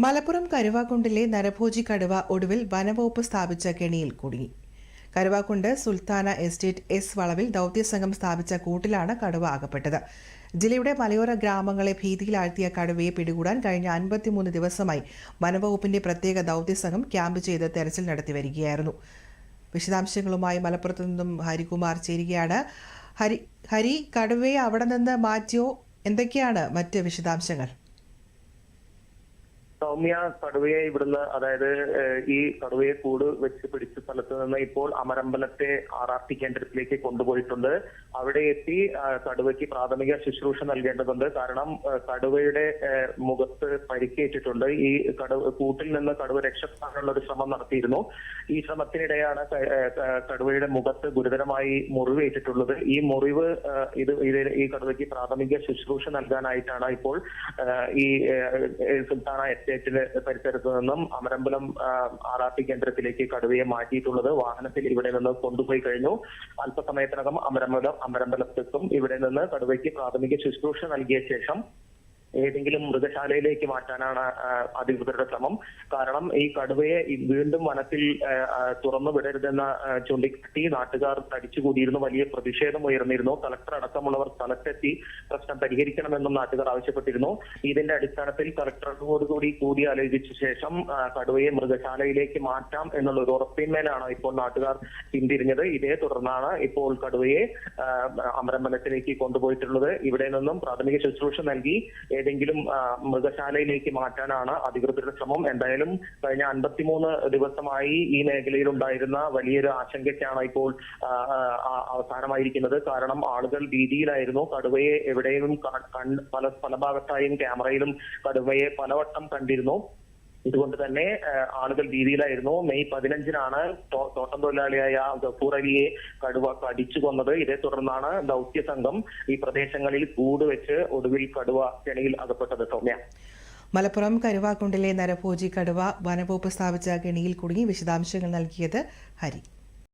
മലപ്പുറം കരുവാക്കുണ്ടിലെ നരഭോജി കടുവ ഒടുവിൽ വനവകുപ്പ് സ്ഥാപിച്ച കെണിയിൽ കുടുങ്ങി. കരുവാക്കുണ്ട് സുൽത്താന എസ്റ്റേറ്റ് എസ് വളവിൽ ദൌത്യസംഘം സ്ഥാപിച്ച കൂട്ടിലാണ് കടുവ അകപ്പെട്ടത്. ജില്ലയുടെ മലയോര ഗ്രാമങ്ങളെ ഭീതിയിലാഴ്ത്തിയ കടുവയെ പിടികൂടാൻ കഴിഞ്ഞ 53 ദിവസമായി വനവകുപ്പിന്റെ പ്രത്യേക ദൌത്യസംഘം ക്യാമ്പ് ചെയ്ത് തെരച്ചിൽ നടത്തി വരികയായിരുന്നു. വിശദാംശങ്ങളുമായി മലപ്പുറത്തു നിന്നും ഹരികുമാർ ചേരുകയാണ്. ഹരി, കടുവയെ അവിടെ നിന്ന് മാറ്റിയോ? എന്തൊക്കെയാണ് മറ്റ് വിശദാംശങ്ങൾ? സൗമ്യ, കടുവയെ ഇവിടുന്ന്, അതായത് ഈ കടുവയെ കൂട് വെച്ച് പിടിച്ച സ്ഥലത്ത് നിന്ന് ഇപ്പോൾ അമരമ്പലത്തെ RRT കേന്ദ്രത്തിലേക്ക് കൊണ്ടുപോയിട്ടുണ്ട്. അവിടെ എത്തി കടുവയ്ക്ക് പ്രാഥമിക ശുശ്രൂഷ നൽകേണ്ടതുണ്ട്. കാരണം കടുവയുടെ മുഖത്ത് പരിക്കേറ്റിട്ടുണ്ട്. ഈ കൂട്ടിൽ നിന്ന് കടുവ രക്ഷപ്പെടാനുള്ള ഒരു ശ്രമം നടത്തിയിരുന്നു. ഈ ശ്രമത്തിനിടെയാണ് കടുവയുടെ മുഖത്ത് ഗുരുതരമായി മുറിവേറ്റിട്ടുള്ളത്. ഈ മുറിവ് ഈ കടുവയ്ക്ക് പ്രാഥമിക ശുശ്രൂഷ നൽകാനായിട്ടാണ് ഇപ്പോൾ ഈ സുൽത്താന എസ്റ്റേറ്റിലെ പരിസരത്ത് നിന്നും അമരമ്പലം RRT കേന്ദ്രത്തിലേക്ക് കടുവയെ മാറ്റിയിട്ടുള്ളത്. വാഹനത്തിൽ ഇവിടെ നിന്ന് കൊണ്ടുപോയി കഴിഞ്ഞു. അല്പസമയത്തിനകം അമരമ്പലത്തെത്തും. ഇവിടെ നിന്ന് കടുവയ്ക്ക് പ്രാഥമിക ശുശ്രൂഷ നൽകിയ ശേഷം ഏതെങ്കിലും മൃഗശാലയിലേക്ക് മാറ്റാനാണ് അധികൃതരുടെ ശ്രമം. കാരണം ഈ കടുവയെ വീണ്ടും വനത്തിൽ തുറന്നു വിടരുതെന്ന ചൂണ്ടിക്കാട്ടി നാട്ടുകാർ തടിച്ചുകൂടിയിരുന്നു. വലിയ പ്രതിഷേധം ഉയർന്നിരുന്നു. കളക്ടർ അടക്കമുള്ളവർ സ്ഥലത്തെത്തി പ്രശ്നം പരിഹരിക്കണമെന്നും നാട്ടുകാർ ആവശ്യപ്പെട്ടിരുന്നു. ഇതിന്റെ അടിസ്ഥാനത്തിൽ കളക്ടറോടുകൂടി കൂടിയാലോചിച്ച ശേഷം കടുവയെ മൃഗശാലയിലേക്ക് മാറ്റാം എന്നുള്ള ഒരു ഉറപ്പിന്മേലാണ് ഇപ്പോൾ നാട്ടുകാർ പിന്തിരിഞ്ഞത്. ഇതേ തുടർന്നാണ് ഇപ്പോൾ കടുവയെ അമരമ്പലത്തിലേക്ക് കൊണ്ടുപോയിട്ടുള്ളത്. ഇവിടെ നിന്നും പ്രാഥമിക ശുശ്രൂഷ നൽകി ഏതെങ്കിലും മൃഗശാലയിലേക്ക് മാറ്റാനാണ് അധികൃതരുടെ ശ്രമം. എന്തായാലും കഴിഞ്ഞ 53 ദിവസമായി ഈ മേഖലയിൽ ഉണ്ടായിരുന്ന വലിയൊരു ആശങ്കയ്ക്കാണ് ഇപ്പോൾ അവസാനമായിരിക്കുന്നത്. കാരണം ആളുകൾ ഭീതിയിലായിരുന്നു. കടുവയെ എവിടെയും പല ഭാഗത്തായും ക്യാമറയിലും കടുവയെ പലവട്ടം കണ്ടിരുന്നു. ഇതുകൊണ്ട് തന്നെ ആളുകൾ ഭീതിയിലായിരുന്നു. മെയ് 15-നാണ് തോട്ടം തൊഴിലാളിയായ ഗഫൂർ അലിയെ കടുവ കടിച്ചു കൊന്നത്. ഇതേ തുടർന്നാണ് ദൗത്യ സംഘം ഈ പ്രദേശങ്ങളിൽ കൂട് വെച്ച് ഒടുവിൽ കടുവ കെണിയിൽ അകപ്പെട്ടത്. സൗമ്യ, മലപ്പുറം കരുവാക്കുണ്ടിലെ നരഭോജി കടുവ വനവകുപ്പ് സ്ഥാപിച്ച കെണിയിൽ കുടുങ്ങി. വിശദാംശങ്ങൾ നൽകിയത് ഹരി.